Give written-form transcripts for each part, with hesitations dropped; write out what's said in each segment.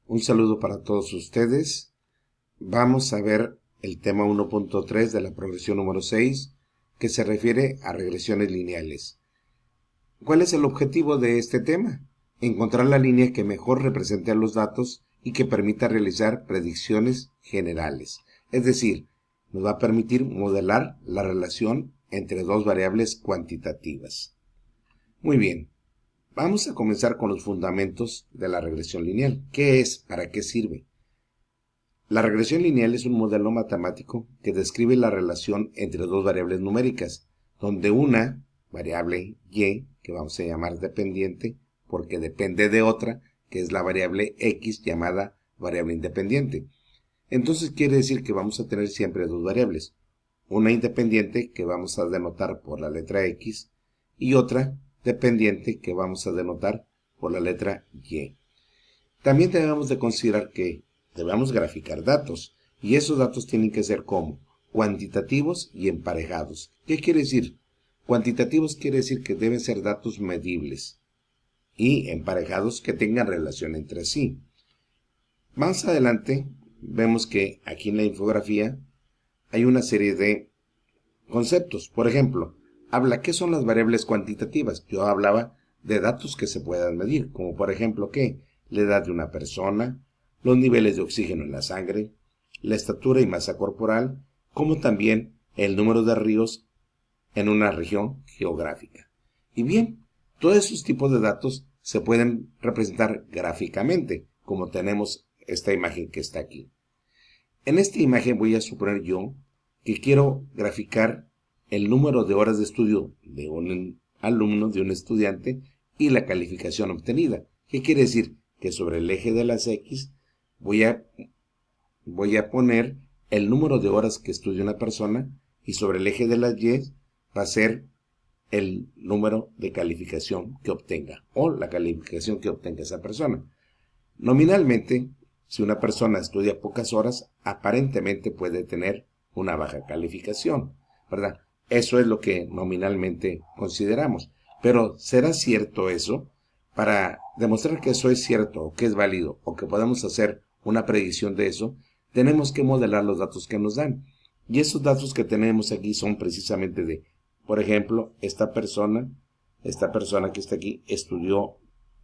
Un saludo para todos ustedes. Vamos a ver el tema 1.3 de la progresión número 6, que se refiere a regresiones lineales. ¿Cuál es el objetivo de este tema? Encontrar la línea que mejor represente a los datos y que permita realizar predicciones generales. Es decir, nos va a permitir modelar la relación entre dos variables cuantitativas. Muy bien. Vamos a comenzar con los fundamentos de la regresión lineal. ¿Qué es? ¿Para qué sirve? La regresión lineal es un modelo matemático que describe la relación entre dos variables numéricas, donde una variable y, que vamos a llamar dependiente, porque depende de otra, que es la variable x llamada variable independiente. Entonces quiere decir que vamos a tener siempre dos variables, una independiente que vamos a denotar por la letra x y otra dependiente que vamos a denotar por la letra y. También debemos de considerar que debemos graficar datos y esos datos tienen que ser como cuantitativos y emparejados. ¿Qué quiere decir? Cuantitativos quiere decir que deben ser datos medibles y emparejados que tengan relación entre sí. Más adelante vemos que aquí en la infografía hay una serie de conceptos. Por ejemplo, habla qué son las variables cuantitativas. Yo hablaba de datos que se puedan medir, como por ejemplo ¿qué? La edad de una persona, los niveles de oxígeno en la sangre, la estatura y masa corporal, como también el número de ríos en una región geográfica. Y bien, todos esos tipos de datos se pueden representar gráficamente, como tenemos esta imagen que está aquí. En esta imagen voy a suponer yo que quiero graficar el número de horas de estudio de un alumno, de un estudiante, y la calificación obtenida. ¿Qué quiere decir? Que sobre el eje de las X voy a poner el número de horas que estudia una persona y sobre el eje de las Y va a ser el número de calificación que obtenga o la calificación que obtenga esa persona. Nominalmente, si una persona estudia pocas horas, aparentemente puede tener una baja calificación, ¿verdad? Eso es lo que nominalmente consideramos. Pero ¿será cierto eso? Para demostrar que eso es cierto, o que es válido, o que podemos hacer una predicción de eso, tenemos que modelar los datos que nos dan. Y esos datos que tenemos aquí son precisamente de, por ejemplo, esta persona que está aquí, estudió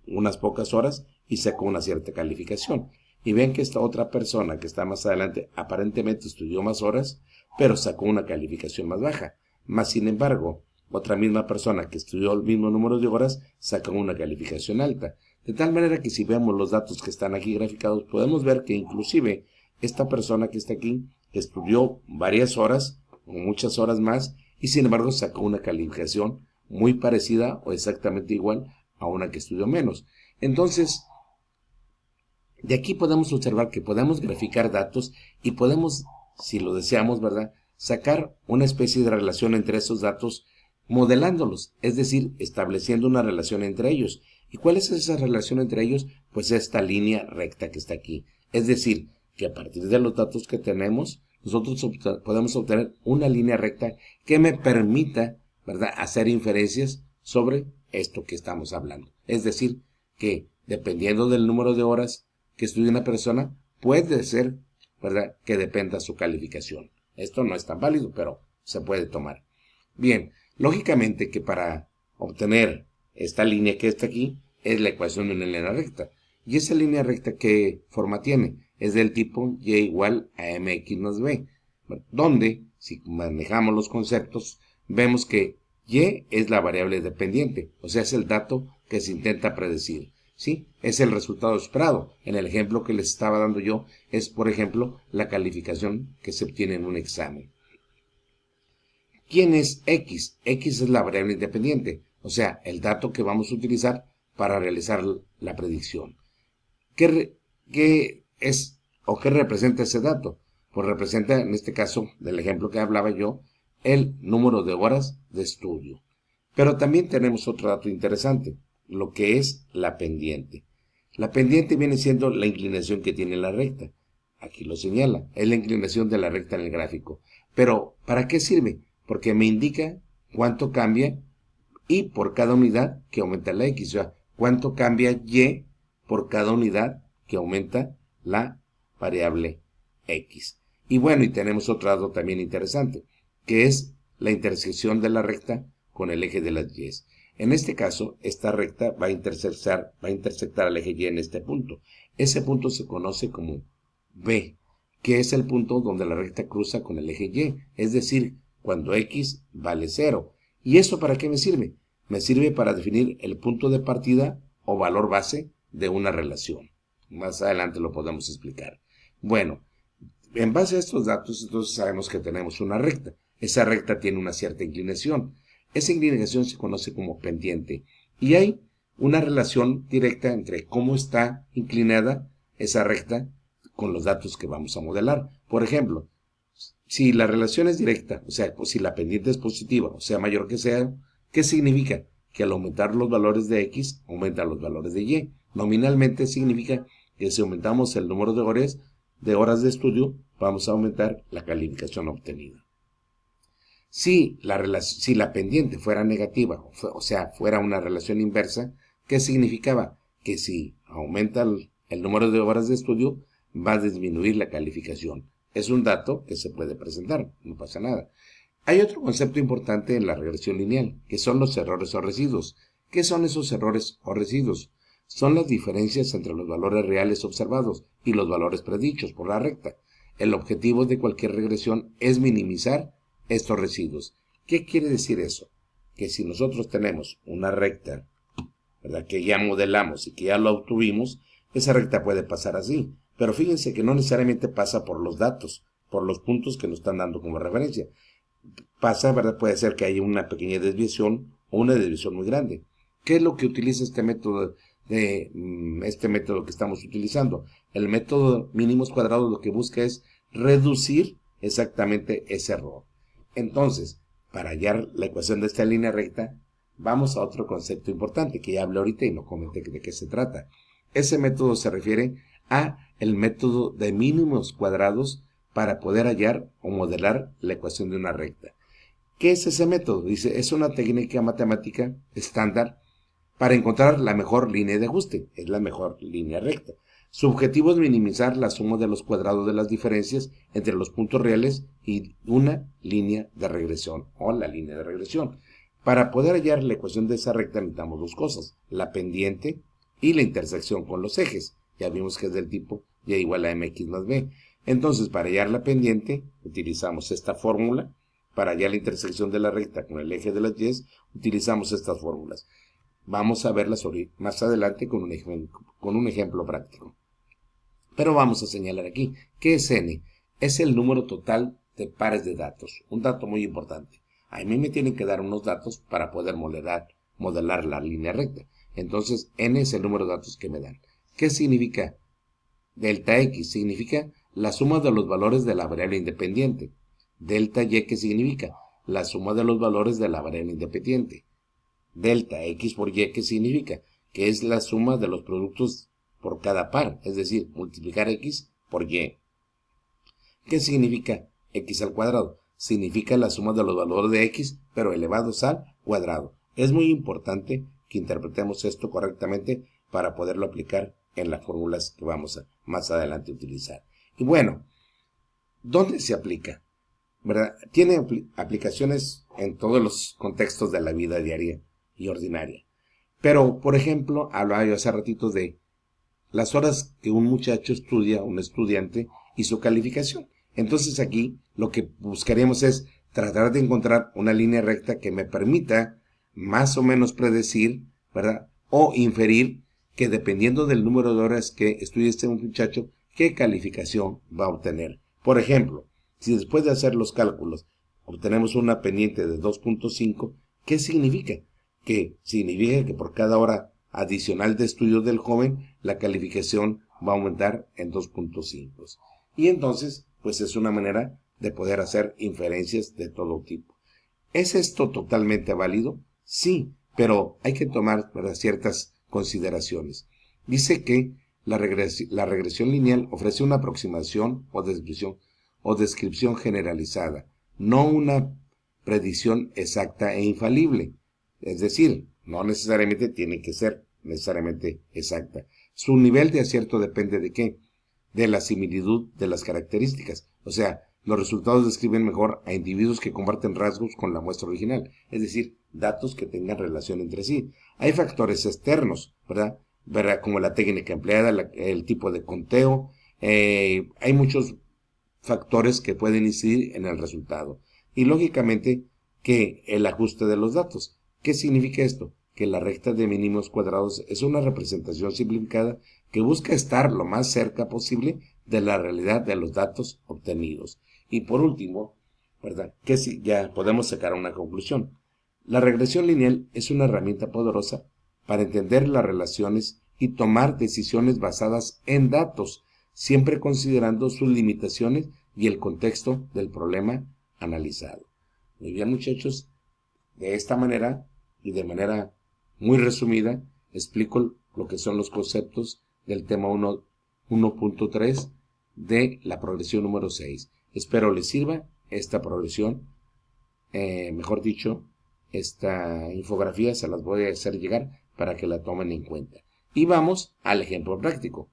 unas pocas horas y sacó una cierta calificación. Y ven que esta otra persona que está más adelante aparentemente estudió más horas, pero sacó una calificación más baja. Más sin embargo, otra misma persona que estudió el mismo número de horas sacó una calificación alta. De tal manera que si vemos los datos que están aquí graficados, podemos ver que inclusive esta persona que está aquí estudió varias horas, o muchas horas más, y sin embargo sacó una calificación muy parecida o exactamente igual a una que estudió menos. Entonces, de aquí podemos observar que podemos graficar datos y podemos, si lo deseamos, ¿verdad?, sacar una especie de relación entre esos datos modelándolos, es decir, estableciendo una relación entre ellos. ¿Y cuál es esa relación entre ellos? Pues esta línea recta que está aquí. Es decir, que a partir de los datos que tenemos, nosotros podemos obtener una línea recta que me permita, ¿verdad?, hacer inferencias sobre esto que estamos hablando. Es decir, que dependiendo del número de horas que estudie una persona, puede ser, ¿verdad?, que dependa su calificación. Esto no es tan válido, pero se puede tomar. Bien, lógicamente que para obtener esta línea que está aquí, es la ecuación de una línea recta. ¿Y esa línea recta qué forma tiene? Es del tipo y igual a mx más b, donde, si manejamos los conceptos, vemos que y es la variable dependiente, o sea, es el dato que se intenta predecir. ¿Sí? Es el resultado esperado. En el ejemplo que les estaba dando yo, es, por ejemplo, la calificación que se obtiene en un examen. ¿Quién es X? X es la variable independiente, o sea, el dato que vamos a utilizar para realizar la predicción. ¿Qué es o qué representa ese dato? Pues representa, en este caso, del ejemplo que hablaba yo, el número de horas de estudio. Pero también tenemos otro dato interesante, lo que es la pendiente. La pendiente viene siendo la inclinación que tiene la recta. Aquí lo señala, es la inclinación de la recta en el gráfico. Pero, ¿para qué sirve? Porque me indica cuánto cambia y por cada unidad que aumenta la X, o sea, cuánto cambia Y por cada unidad que aumenta la variable x. Y bueno, y tenemos otro dato también interesante, que es la intersección de la recta con el eje de las y. En este caso, esta recta va a intersectar al eje y en este punto. Ese punto se conoce como B, que es el punto donde la recta cruza con el eje y, es decir, cuando x vale 0. ¿Y eso para qué me sirve? Me sirve para definir el punto de partida o valor base de una relación. Más adelante lo podemos explicar. Bueno, en base a estos datos, entonces sabemos que tenemos una recta. Esa recta tiene una cierta inclinación. Esa inclinación se conoce como pendiente. Y hay una relación directa entre cómo está inclinada esa recta con los datos que vamos a modelar. Por ejemplo, si la relación es directa, o sea, si la pendiente es positiva, o sea, mayor que cero, ¿qué significa? Que al aumentar los valores de x, aumentan los valores de y. Nominalmente significa que si aumentamos el número de horas de estudio, vamos a aumentar la calificación obtenida. Si la pendiente fuera negativa, o sea, fuera una relación inversa, ¿qué significaba? Que si aumenta el número de horas de estudio, va a disminuir la calificación. Es un dato que se puede presentar, no pasa nada. Hay otro concepto importante en la regresión lineal, que son los errores o residuos. ¿Qué son esos errores o residuos? Son las diferencias entre los valores reales observados y los valores predichos por la recta. El objetivo de cualquier regresión es minimizar estos residuos. ¿Qué quiere decir eso? Que si nosotros tenemos una recta, ¿verdad?, que ya modelamos y que ya lo obtuvimos, esa recta puede pasar así. Pero fíjense que no necesariamente pasa por los datos, por los puntos que nos están dando como referencia. Pasa, ¿verdad? Puede ser que haya una pequeña desviación o una desviación muy grande. ¿Qué es lo que utiliza este método que estamos utilizando? El método mínimos cuadrados lo que busca es reducir exactamente ese error. Entonces, para hallar la ecuación de esta línea recta, vamos a otro concepto importante que ya hablé ahorita y no comenté de qué se trata. Ese método se refiere a el método de mínimos cuadrados para poder hallar o modelar la ecuación de una recta. ¿Qué es ese método? Dice, es una técnica matemática estándar para encontrar la mejor línea de ajuste, es la mejor línea recta. Su objetivo es minimizar la suma de los cuadrados de las diferencias entre los puntos reales y una línea de regresión o la línea de regresión. Para poder hallar la ecuación de esa recta necesitamos dos cosas, la pendiente y la intersección con los ejes. Ya vimos que es del tipo y igual a mx más b. Entonces, para hallar la pendiente, utilizamos esta fórmula. Para hallar la intersección de la recta con el eje de las y, utilizamos estas fórmulas. Vamos a verlas más adelante con un ejemplo práctico. Pero vamos a señalar aquí, ¿qué es n? Es el número total de pares de datos, un dato muy importante. A mí me tienen que dar unos datos para poder modelar la línea recta. Entonces, n es el número de datos que me dan. ¿Qué significa? Delta x significa la suma de los valores de la variable independiente. Delta y, ¿qué significa? La suma de los valores de la variable independiente. Delta x por y, ¿qué significa? Que es la suma de los productos por cada par, es decir, multiplicar x por y. ¿Qué significa x al cuadrado? Significa la suma de los valores de x, pero elevados al cuadrado. Es muy importante que interpretemos esto correctamente para poderlo aplicar en las fórmulas que vamos a más adelante utilizar. Y bueno, ¿dónde se aplica? ¿Verdad? Tiene aplicaciones en todos los contextos de la vida diaria y ordinaria. Pero, por ejemplo, hablaba yo hace ratito de las horas que un muchacho estudia, un estudiante, y su calificación. Entonces aquí lo que buscaremos es tratar de encontrar una línea recta que me permita más o menos predecir, ¿verdad?, o inferir que dependiendo del número de horas que estudie este muchacho, qué calificación va a obtener. Por ejemplo, si después de hacer los cálculos obtenemos una pendiente de 2.5, ¿qué significa? Que significa que por cada hora adicional de estudio del joven, la calificación va a aumentar en 2.5. Y entonces, pues es una manera de poder hacer inferencias de todo tipo. ¿Es esto totalmente válido? Sí, pero hay que tomar, ¿verdad?, ciertas consideraciones. Dice que la regresión lineal ofrece una aproximación o descripción generalizada, no una predicción exacta e infalible. Es decir, no necesariamente tiene que ser necesariamente exacta. Su nivel de acierto depende ¿de qué? De la similitud de las características. O sea, los resultados describen mejor a individuos que comparten rasgos con la muestra original, es decir, datos que tengan relación entre sí. Hay factores externos, ¿verdad? Como la técnica empleada, el tipo de conteo. Hay muchos factores que pueden incidir en el resultado. Y lógicamente que el ajuste de los datos. ¿Qué significa esto? Que la recta de mínimos cuadrados es una representación simplificada que busca estar lo más cerca posible de la realidad de los datos obtenidos. Y por último, ¿verdad? Que si ya podemos sacar una conclusión. La regresión lineal es una herramienta poderosa para entender las relaciones y tomar decisiones basadas en datos, siempre considerando sus limitaciones y el contexto del problema analizado. Muy bien, muchachos, de esta manera y de manera muy resumida explico lo que son los conceptos del tema 1.3 de la progresión número 6. Espero les sirva esta progresión, mejor dicho, esta infografía se las voy a hacer llegar para que la tomen en cuenta. Y vamos al ejemplo práctico.